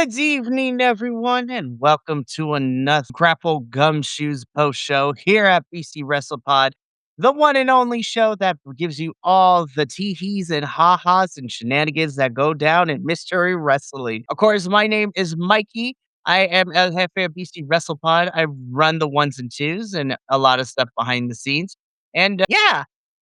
Good evening, everyone, and welcome to another Grapple Gumshoes post show here at BC Wrestle Pod, the one and only show that gives you all the tee-hees and ha-has and shenanigans that go down in mystery wrestling. Of course, my name is Mikey. I am El Jefe of BC Wrestle Pod. I run the ones and twos and a lot of stuff behind the scenes. And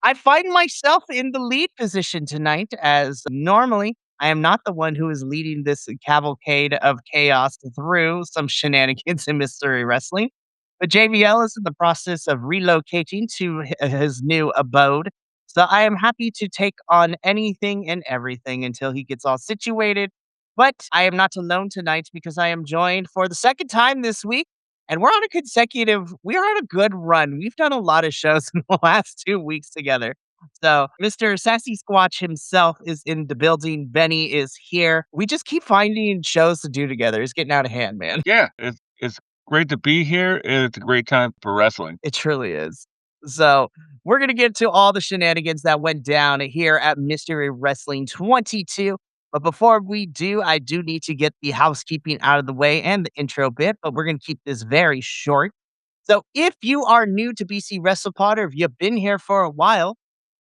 I find myself in the lead position tonight as normally I am not the one who is leading this cavalcade of chaos through some shenanigans in mystery wrestling. But JBL is in the process of relocating to his new abode. So I am happy to take on anything and everything until he gets all situated. But I am not alone tonight because I am joined for the second time this week. And we are on a good run. We've done a lot of shows in the last 2 weeks together. So, Mr. Sassy Squatch himself is in the building. Benny is here. We just keep finding shows to do together. It's getting out of hand, man. Yeah, it's great to be here, and it's a great time for wrestling. It truly is. So, we're going to get to all the shenanigans that went down here at Mystery Wrestling 22. But before we do, I do need to get the housekeeping out of the way and the intro bit, but we're going to keep this very short. So, if you are new to BC WrestlePod or if you've been here for a while,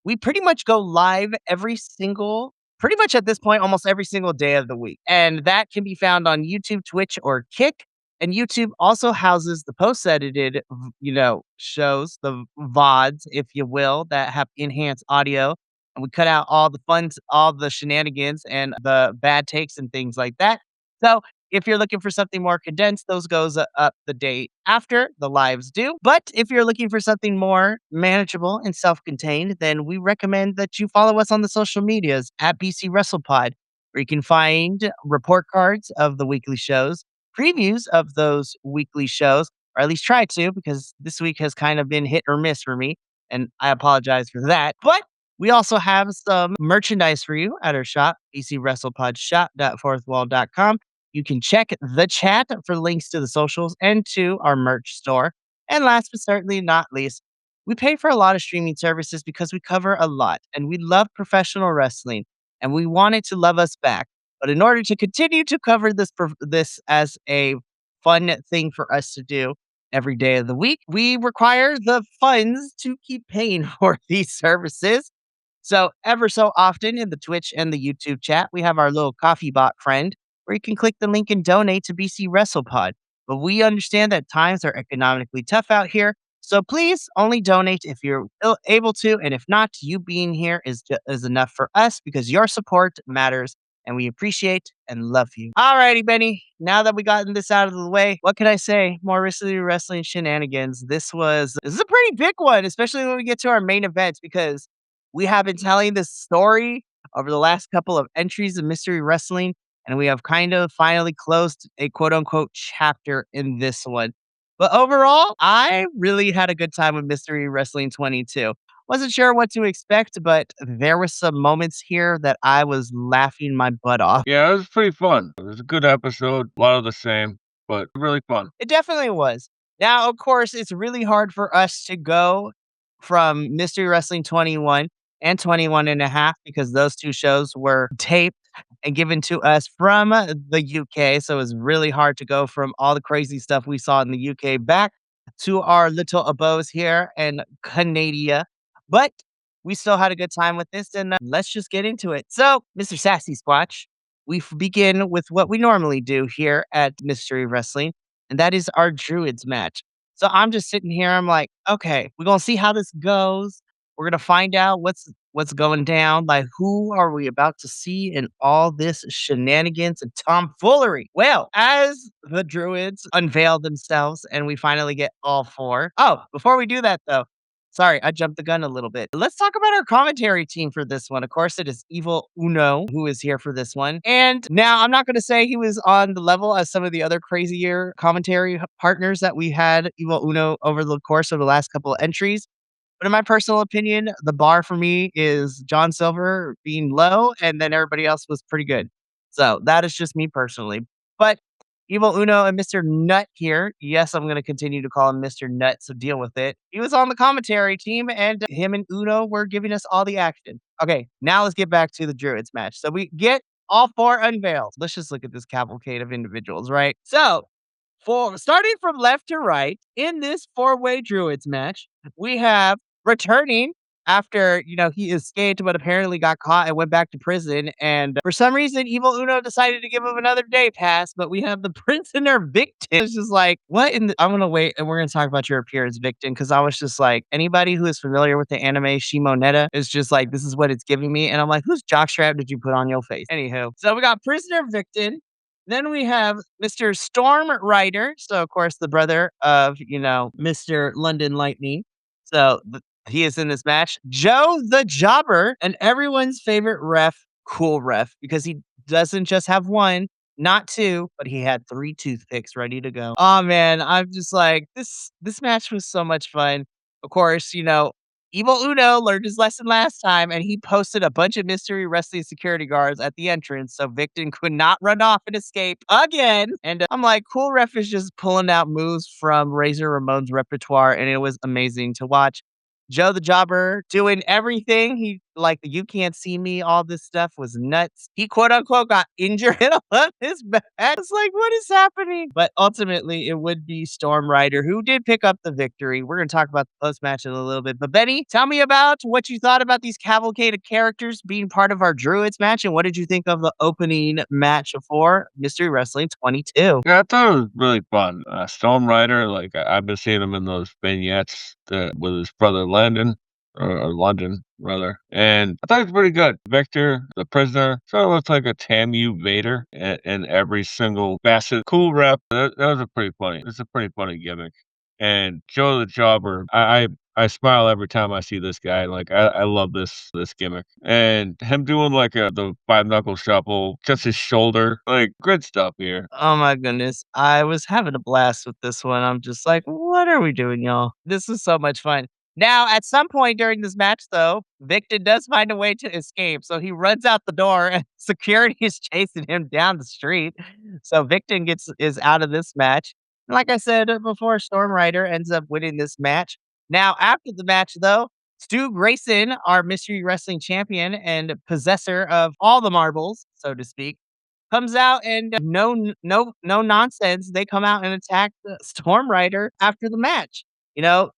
we pretty much go live pretty much at this point, almost every single day of the week. And that can be found on YouTube, Twitch, or Kick. And YouTube also houses the post-edited, shows, the VODs, if you will, that have enhanced audio. And we cut out all the fun, all the shenanigans and the bad takes and things like that. So if you're looking for something more condensed, those goes up the day after the lives do. But if you're looking for something more manageable and self-contained, then we recommend that you follow us on the social medias at BC WrestlePod, where you can find report cards of the weekly shows, previews of those weekly shows, or at least try to, because this week has kind of been hit or miss for me, and I apologize for that. But we also have some merchandise for you at our shop, bcwrestlepodshop.fourthwall.com. You can check the chat for links to the socials and to our merch store. And last but certainly not least, we pay for a lot of streaming services because we cover a lot and we love professional wrestling and we want it to love us back. But in order to continue to cover this as a fun thing for us to do every day of the week, we require the funds to keep paying for these services. So ever so often in the Twitch and the YouTube chat, we have our little coffee bot friend where you can click the link and donate to BC WrestlePod. But we understand that times are economically tough out here. So please only donate if you're able to. And if not, you being here is enough for us because your support matters and we appreciate and love you. Alrighty, Benny. Now that we gotten this out of the way, what can I say? More wrestling shenanigans. This is a pretty big one, especially when we get to our main events because we have been telling this story over the last couple of entries of Mystery Wrestling, and we have kind of finally closed a quote unquote chapter in this one. But overall, I really had a good time with Mystery Wrestling 22. Wasn't sure what to expect, but there were some moments here that I was laughing my butt off. Yeah, it was pretty fun. It was a good episode, a lot of the same, but really fun. It definitely was. Now, of course, it's really hard for us to go from Mystery Wrestling 21 and 21 and a half because those two shows were taped and given to us from the UK. So it's really hard to go from all the crazy stuff we saw in the UK back to our little abodes here in Canada. But we still had a good time with this, and let's just get into it. So, Mr. Sassy Squatch, begin with what we normally do here at Mystery Wrestling, and that is our Druids match. So I'm just sitting here. I'm like, okay, we're gonna see how this goes. We're gonna find out what's going down. Like, who are we about to see in all this shenanigans and tomfoolery? Well, as the Druids unveil themselves, and we finally get all four. Oh, before we do that though. Sorry, I jumped the gun a little bit. Let's talk about our commentary team for this one. Of course, it is Evil Uno who is here for this one. And now I'm not going to say he was on the level as some of the other crazier commentary partners that we had Evil Uno over the course of the last couple of entries. But in my personal opinion, the bar for me is John Silver being low, and then everybody else was pretty good. So that is just me personally. But Evil Uno and Mr. Nut here. Yes, I'm going to continue to call him Mr. Nut, so deal with it. He was on the commentary team, and him and Uno were giving us all the action. Okay, now let's get back to the Druids match. So we get all four unveiled. Let's just look at this cavalcade of individuals, right? So, for starting from left to right in this four-way druids match, we have returning after, he escaped but apparently got caught and went back to prison. And for some reason, Evil Uno decided to give him another day pass. But we have the prisoner Victim. It's just like, what in the? I'm gonna wait and we're gonna talk about your appearance, Victim, because I was just like, anybody who is familiar with the anime Shimonetta is just like, this is what it's giving me. And I'm like, whose jockstrap did you put on your face? Anywho, so we got prisoner Victim. Then we have Mr. Storm Rider. So, of course, the brother of, Mr. London Lightning. So, he is in this match. Joe the Jobber, and everyone's favorite ref, Cool Ref, because he doesn't just have one, not two, but he had three toothpicks ready to go. Oh man, I'm just like, this match was so much fun. Of course, Evil Uno learned his lesson last time, and he posted a bunch of mystery wrestling security guards at the entrance, so Victor could not run off and escape again. And I'm like, Cool Ref is just pulling out moves from Razor Ramon's repertoire, and it was amazing to watch. Joe the Jobber doing everything. He like the "You Can't See Me," all this stuff was nuts. He quote unquote got injured on his back. It's like, what is happening? But ultimately, it would be Storm Rider who did pick up the victory. We're gonna talk about the post match in a little bit. But Benny, tell me about what you thought about these cavalcade of characters being part of our Druids match, and what did you think of the opening match for Mystery Wrestling 22? Yeah, I thought it was really fun. Storm Rider, like I've been seeing him in those vignettes with his brother Landon or London rather, and I thought it was pretty good. Victor, the prisoner, sort of looks like a Tamu Vader in every single facet. Cool rep. That was a pretty funny. It's a pretty funny gimmick. And Joe the Jobber, I smile every time I see this guy. Like I love this gimmick. And him doing like the five knuckle shuffle, just his shoulder, like good stuff here. Oh my goodness. I was having a blast with this one. I'm just like, what are we doing, y'all? This is so much fun. Now, at some point during this match, though, Victor does find a way to escape. So he runs out the door and security is chasing him down the street. So Victor is out of this match. And like I said before, Storm Rider ends up winning this match. Now, after the match, though, Stu Grayson, our mystery wrestling champion and possessor of all the marbles, so to speak, comes out and no nonsense. They come out and attack the Storm Rider after the match.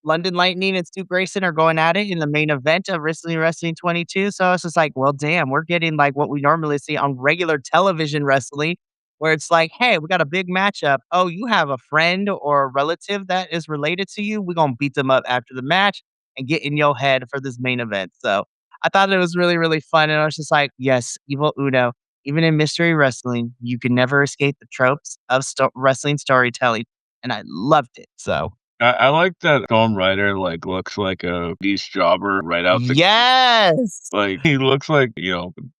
London Lightning and Stu Grayson are going at it in the main event of Wrestling 22. So it's just like, well, damn, we're getting like what we normally see on regular television wrestling, where it's like, hey, we got a big matchup. Oh, you have a friend or a relative that is related to you. We're gonna beat them up after the match and get in your head for this main event. So I thought it was really, really fun. And I was just like, yes, Evil Uno, even in mystery wrestling, you can never escape the tropes of wrestling storytelling, and I loved it. So, I like that Storm Rider like looks like a beast jobber right out the yes, like he looks like,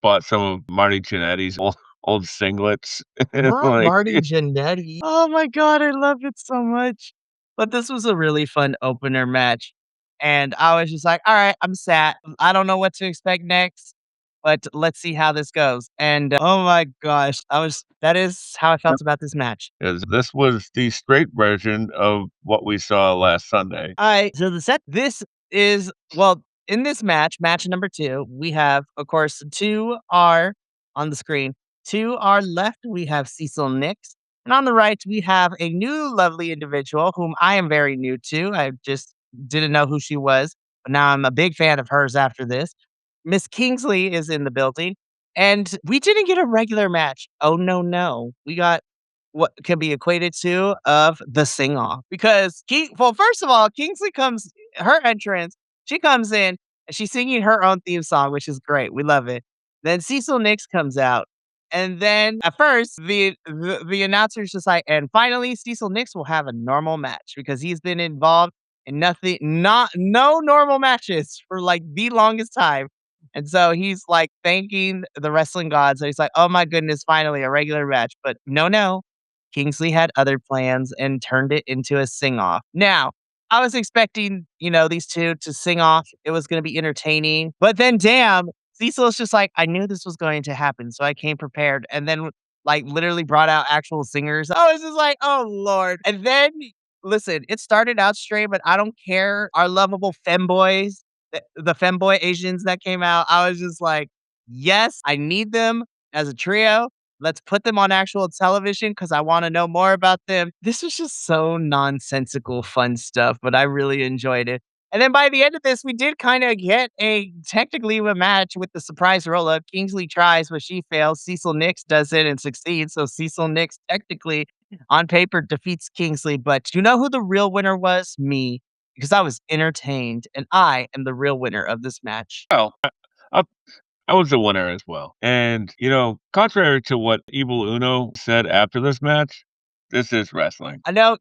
bought some of Marty Jannetty's old singlets. not Like Marty Jannetty. Oh my god, I love it so much. But this was a really fun opener match, and I was just like, "All right, I'm sat. I don't know what to expect next, but let's see how this goes." And oh my gosh, that is how I felt about this match. is this was the straight version of what we saw last Sunday. Alright, so the set this is well, in this match number 2, we have, of course, 2 are on the screen. To our left, we have Cecil Nix, and on the right, we have a new lovely individual whom I am very new to. I just didn't know who she was, but now I'm a big fan of hers after this. Miss Kingsley is in the building, and we didn't get a regular match. Oh, no, no. We got what can be equated to of the sing off because first of all, Kingsley comes her entrance, she comes in and she's singing her own theme song, which is great. We love it. Then Cecil Nix comes out. And then at first, the announcer's just like, and finally, Cecil Nix will have a normal match because he's been involved in no normal matches for like the longest time. And so he's like thanking the wrestling gods. So he's like, oh my goodness, finally a regular match. But no, Kingsley had other plans and turned it into a sing off. Now, I was expecting, these two to sing off. It was going to be entertaining. But then, damn, Cecil's just like, I knew this was going to happen. So I came prepared and then, like, literally brought out actual singers. I was just like, oh, Lord. And then, listen, it started out straight, but I don't care. Our lovable femboys, the femboy Asians that came out, I was just like, yes, I need them. as a trio. Let's put them on actual television because I want to know more about them. This was just so nonsensical, fun stuff, but I really enjoyed it. And then by the end of this, we did kind of get a technically a match with the surprise roll up. Kingsley tries, but she fails. Cecil Nix does it and succeeds. So Cecil Nix technically on paper defeats Kingsley. But you know who the real winner was? Me, because I was entertained and I am the real winner of this match. Well, I I was the winner as well. And, contrary to what Evil Uno said after this match, this is wrestling. I know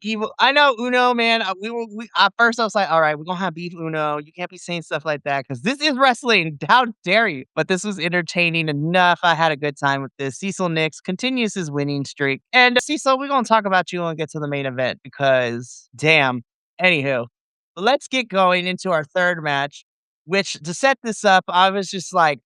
Uno, man. We at first I was like, all right, we're gonna have beef Uno. You can't be saying stuff like that because this is wrestling. How dare you? But this was entertaining enough. I had a good time with this. Cecil Nix continues his winning streak. And Cecil, we're gonna talk about you when we get to the main event because damn. Anywho, let's get going into our third match, which to set this up, I was just like,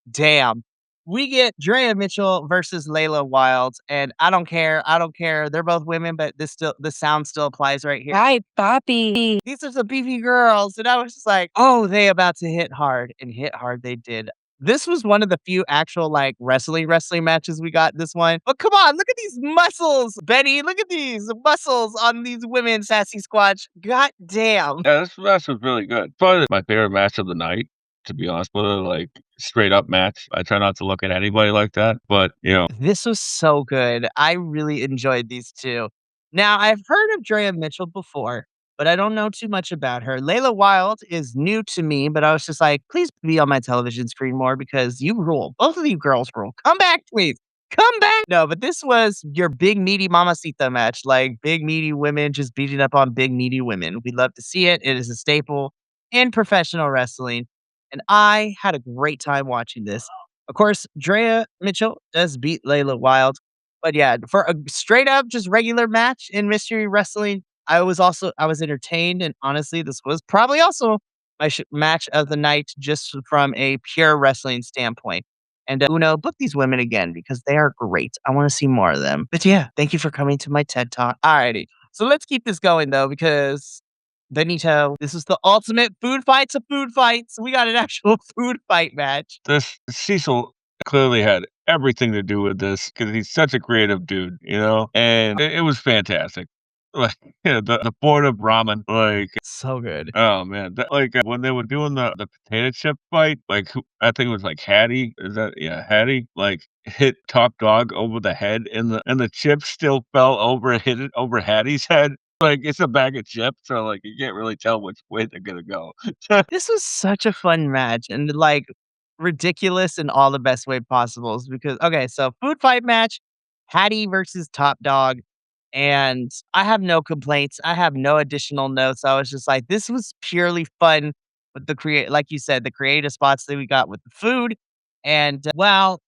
damn. We get Drea Mitchell versus Layla Wilde, and I don't care. I don't care. They're both women, but the sound still applies right here. Hi, Poppy. These are some beefy girls, and I was just like, oh, they about to hit hard, and hit hard they did. This was one of the few actual like wrestling matches we got this one. But come on, look at these muscles, Betty. Look at these muscles on these women, Sassy Squatch. God damn. Yeah, this match was really good. Probably my favorite match of the night, to be honest with you, like, straight up match. I try not to look at anybody like that, but, This was so good. I really enjoyed these 2. Now, I've heard of Drea Mitchell before, but I don't know too much about her. Layla Wilde is new to me, but I was just like, please be on my television screen more because you rule. Both of you girls rule. Come back, please. Come back. No, but this was your big meaty mamacita match, like big meaty women just beating up on big meaty women. We love to see it. It is a staple in professional wrestling. And I had a great time watching this. Of course, Drea Mitchell does beat Layla Wilde. But yeah, for a straight up just regular match in mystery wrestling, I was entertained and honestly this was probably also my match of the night just from a pure wrestling standpoint. And Uno, book these women again because they are great. I want to see more of them. But yeah, thank you for coming to my TED Talk. Alrighty. So let's keep this going though, because Benito, this is the ultimate food fights of food fights. We got an actual food fight match. this Cecil clearly had everything to do with this because he's such a creative dude, and it was fantastic. Like, yeah, the board of ramen, like, So good. oh man, when they were doing the potato chip fight, like, I think it was like Hattie, is that, yeah, Hattie, like, hit Top Dog over the head, and the chips still fell over, hit it over Hattie's head. Like, it's a bag of chips, so like you can't really tell which way they're gonna go. This was such a fun match and, like, ridiculous in all the best way possibles because okay, so food fight match, Hattie versus Top Dog, and I have no complaints. I have no additional notes. I was just like, this was purely fun with the like you said, the creative spots that we got with the food. And, well,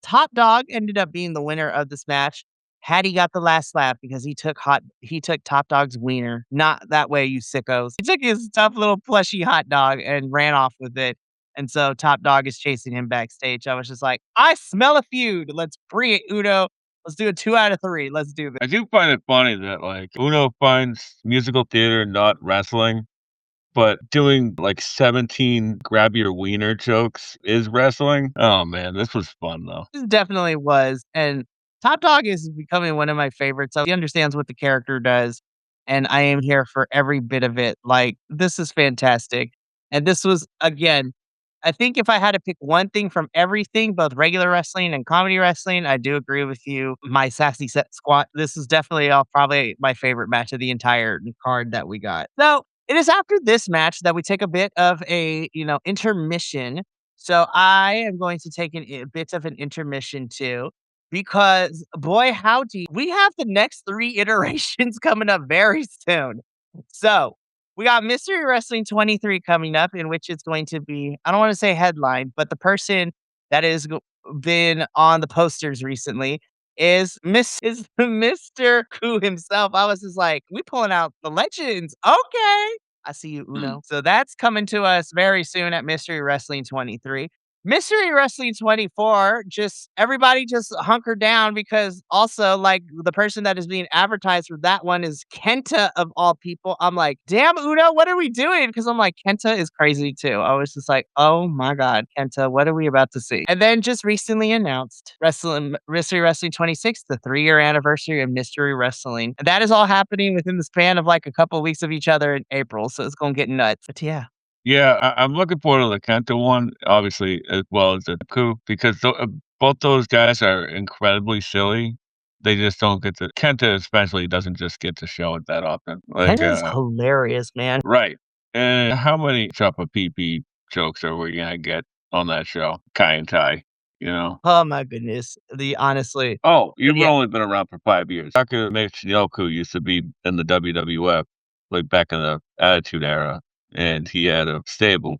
Top Dog ended up being the winner of this match. Hattie got the last laugh because he took Top Dog's wiener. Not that way, you sickos. He took his tough little plushy hot dog and ran off with it. And so Top Dog is chasing him backstage. I was just like, I smell a feud. Let's bring it, Uno. Let's do a 2 out of 3. Let's do this. I do find it funny that, like, Uno finds musical theater not wrestling, but doing, like, 17 grab your wiener jokes is wrestling. Oh, man, this was fun, though. This definitely was, and Top Dog is becoming one of my favorites, so he understands what the character does, and I am here for every bit of it, like, this is fantastic, and this was again, I think if I had to pick one thing from everything, both regular wrestling and comedy wrestling, I do agree with you. My sassy set squat, this is definitely probably my favorite match of the entire card that we got. So, it is after this match that we take a bit of a, intermission. So I am going to take a bit of an intermission too, because boy, howdy, we have the next 3 iterations coming up very soon. So we got Mystery Wrestling 23 coming up, in which it's going to be, I don't want to say headline, but the person that has been on the posters recently is Mr. Koo himself. I was just like, we pulling out the legends. Okay. I see you, Mm. Uno. So that's coming to us very soon at Mystery Wrestling 23. Mystery Wrestling 24, just everybody just hunker down because also like the person that is being advertised for that one is Kenta of all people. I'm like, damn Uno, what are we doing? Because I'm like, Kenta is crazy too. I was just like, oh my God, Kenta, what are we about to see? And then just recently announced Wrestling Mystery Wrestling 26, the 3-year anniversary of Mystery Wrestling. And that is all happening within the span of like a couple of weeks of each other in April. So it's gonna get nuts. But yeah. Yeah, I'm looking forward to the Kenta one, obviously, as well as the coup, because both those guys are incredibly silly. They just don't get to Kenta especially doesn't just get to show it that often. Kenta's hilarious, man. Right. And how many Choppa PP jokes are we gonna get on that show? Kai and Tai, you know? Oh my goodness. The honestly. Oh, But you've yeah, only been around for 5 years. Taka Michinoku used to be in the WWF, like, back in the Attitude Era, and he had a stable,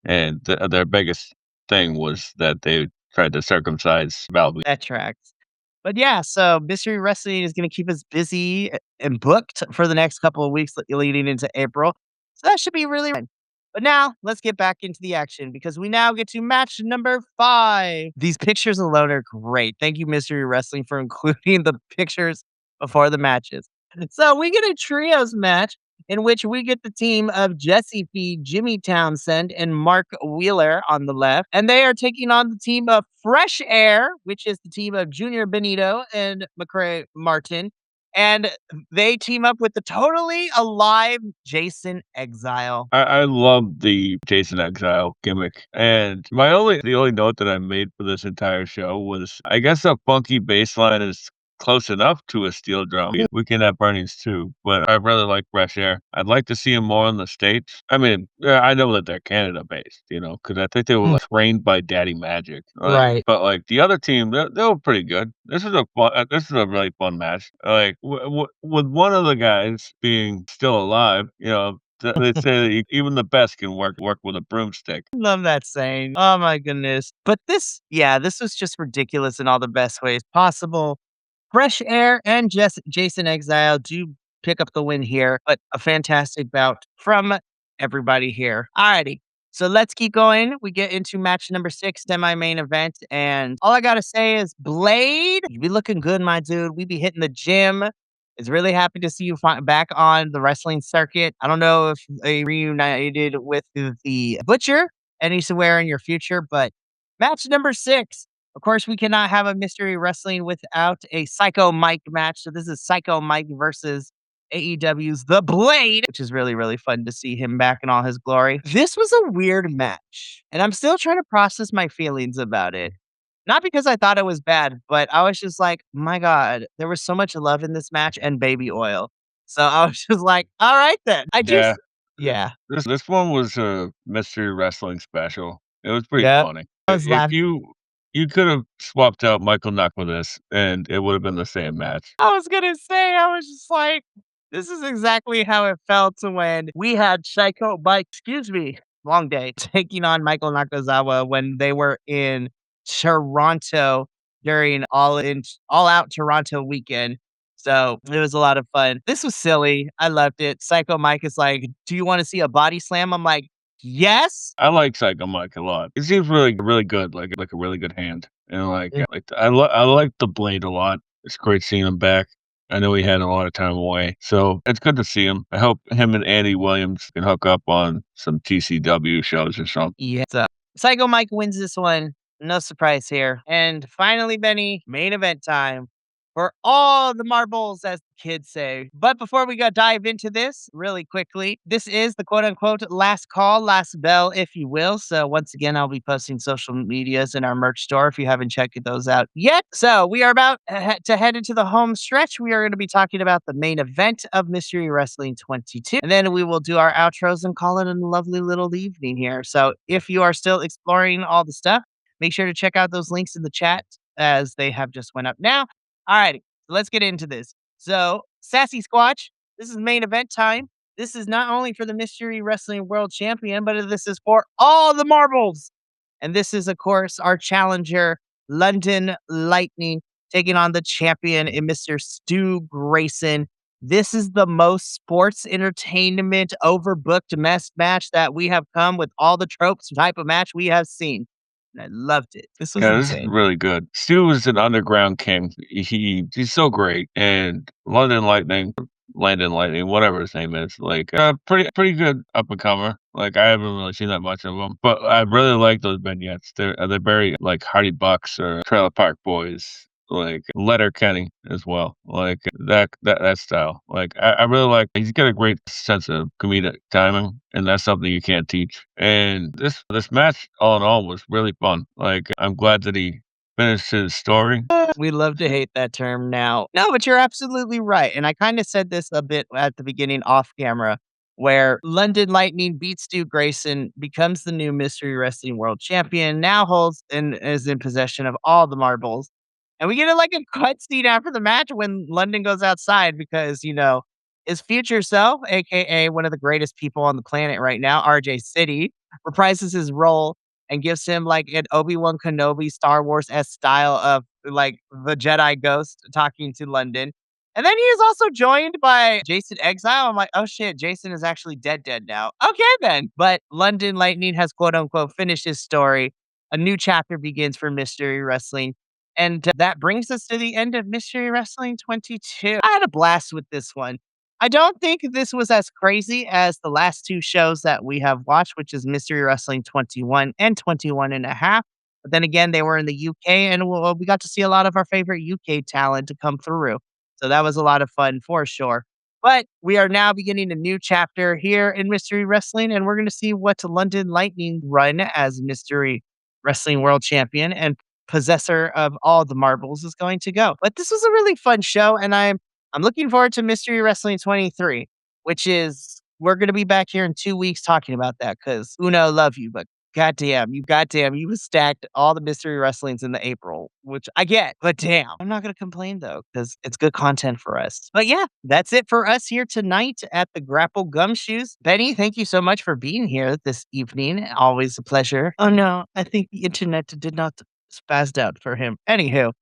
and their biggest thing was that they tried to circumcise Val. that tracks. But yeah, so Mystery Wrestling is gonna keep us busy and booked for the next couple of weeks leading into April. So that should be really fun. But now let's get back into the action because we now get to match number 5. These pictures alone are great. Thank you, Mystery Wrestling, for including the pictures before the matches. So we get a trios match in which we get the team of Jesse Fee, Jimmy Townsend, and Mark Wheeler on the left. And they are taking on the team of Fresh Air, which is the team of Junior Benito and McCray Martin. And they team up with the totally alive Jason Exile. I love the Jason Exile gimmick, and the only note that I made for this entire show was, I guess a funky bass line is close enough to a steel drum. We can have Bernie's too, but I really like Fresh Air. I'd like to see him more in the States. I mean, yeah, I know that they're Canada-based, you know, because I think they were, Mm, like, trained by Daddy Magic, right. but, like, the other team, they were pretty good. This is a really fun match. Like, with one of the guys being still alive, you know, they say that even the best can work with a broomstick. Love that saying. Oh my goodness. But this was just ridiculous in all the best ways possible. Fresh Air and Jason Exile do pick up the win here, but a fantastic bout from everybody here. Alrighty. So let's keep going. We get into match number 6, semi-main event, and all I gotta say is Blade, you be looking good, my dude. We be hitting the gym. It's really happy to see you back on the wrestling circuit. I don't know if they reunited with the Butcher anywhere in your future, but match number 6. Of course, we cannot have a mystery wrestling without a Psycho Mike match. So this is Psycho Mike versus AEW's The Blade, which is really, really fun to see him back in all his glory. This was a weird match, and I'm still trying to process my feelings about it. Not because I thought it was bad, but I was just like, my God, there was so much love in this match and baby oil. So I was just like, all right then. Yeah. Th Yeah, this one was a mystery wrestling special. It was pretty yep. funny. I was If laughing. you could have swapped out Michael Knuck with this, and it would have been the same match. I was gonna say, I was just like, this is exactly how it felt when we had Psycho Mike, excuse me, long day, taking on Michael Nakazawa when they were in Toronto during All Out Toronto weekend. So it was a lot of fun. This was silly. I loved it. Psycho Mike is like, "Do you want to see a body slam?" I'm like, "Yes." I like Psycho Mike a lot. He seems really good, like a really good hand, and, Mm, I like the Blade a lot. It's great seeing him back. I know he had a lot of time away, so it's good to see him. I hope him and Andy Williams can hook up on some TCW shows or something. yeah. So Psycho Mike wins this one. No surprise here. And finally, Benny, main event time for all the marbles, as the kids say. But before we go dive into this really quickly, this is the quote unquote last call, last bell, if you will. So once again, I'll be posting social medias in our merch store if you haven't checked those out yet. So we are about to head into the home stretch. We are going to be talking about the main event of Mystery Wrestling 22. And then we will do our outros and call it a lovely little evening here. So if you are still exploring all the stuff, make sure to check out those links in the chat as they have just went up now. Alrighty, so let's get into this. So, Sassy Squatch, this is main event time. This is not only for the Mystery Wrestling World Champion, but this is for all the marbles. And this is, of course, our challenger, London Lightning, taking on the champion in Mr. Stu Grayson. This is the most sports entertainment overbooked mess match that we have come with all the tropes type of match we have seen. and I loved it. This was Yeah, this is insane. really good. Stu is an underground king. He's so great. And Landon Lightning, whatever his name is, like pretty good up and comer. Like I haven't really seen that much of them, but I really like those vignettes. They're very like Hardy Bucks or Trailer Park Boys, like Letter Kenny as well. Like that style. Like I really like. He's got a great sense of comedic timing, and that's something you can't teach. And this match, all in all, was really fun. Like I'm glad that he finished his story. We love to hate that term now. No, but you're absolutely right. And I kind of said this a bit at the beginning off camera, where London Lightning beats Stu Grayson, becomes the new Mystery Wrestling World Champion, now holds and is in possession of all the marbles. And we get like a cutscene after the match when London goes outside because, his future self, aka one of the greatest people on the planet right now, RJ City, reprises his role and gives him like an Obi-Wan Kenobi Star Wars S style of like the Jedi ghost talking to London. And then he is also joined by Jason Exile. I'm like, oh shit, Jason is actually dead now. Okay then. But London Lightning has quote unquote finished his story. A new chapter begins for Mystery Wrestling. And that brings us to the end of Mystery Wrestling 22. I had a blast with this one. I don't think this was as crazy as the last two shows that we have watched, which is Mystery Wrestling 21 and 21 and a half. But then again, they were in the UK, and we got to see a lot of our favorite UK talent to come through. So that was a lot of fun for sure. But we are now beginning a new chapter here in Mystery Wrestling, and we're going to see what London Lightning run as Mystery Wrestling World Champion and possessor of all the marbles is going to go. But this was a really fun show, and I'm looking forward to Mystery Wrestling 23, which is we're gonna be back here in 2 weeks talking about that because Uno love you, but goddamn, you stacked all the Mystery Wrestlings in the April, which I get, but damn. I'm not gonna complain though, because it's good content for us. But yeah, that's it for us here tonight at the Grapple Gumshoes. Benny, thank you so much for being here this evening. Always a pleasure. Oh no, I think the internet did not spazzed out for him. Anywho,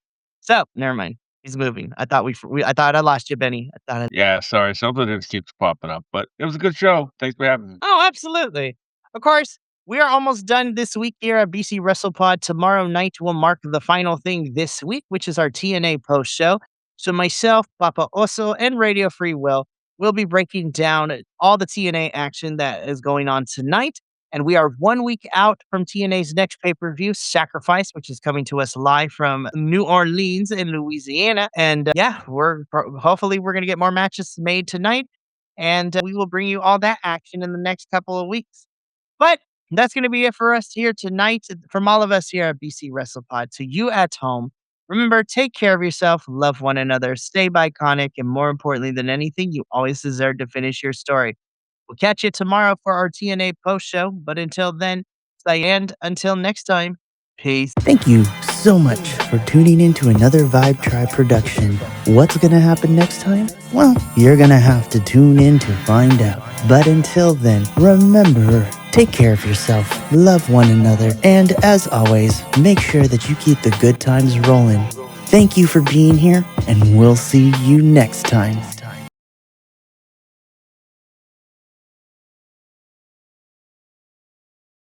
so never mind. He's moving. I thought I thought I lost you, Benny. I thought Yeah, sorry, something just keeps popping up, but it was a good show. Thanks for having me. Oh, absolutely. Of course, we are almost done this week here at BC WrestlePod. Tomorrow night will mark the final thing this week, which is our TNA post show. So myself, Papa Oso, and Radio Free will be breaking down all the TNA action that is going on tonight. And we are 1 week out from TNA's next pay-per-view, Sacrifice, which is coming to us live from New Orleans in Louisiana. And yeah, hopefully we're going to get more matches made tonight. And we will bring you all that action in the next couple of weeks. But that's going to be it for us here tonight. From all of us here at BC WrestlePod to you at home, remember, take care of yourself, love one another, stay iconic, and more importantly than anything, you always deserve to finish your story. We'll catch you tomorrow for our TNA post show. But until then, and until next time, peace. Thank you so much for tuning in to another Vibe Tribe production. What's going to happen next time? Well, you're going to have to tune in to find out. But until then, remember, take care of yourself, love one another, and as always, make sure that you keep the good times rolling. Thank you for being here, and we'll see you next time.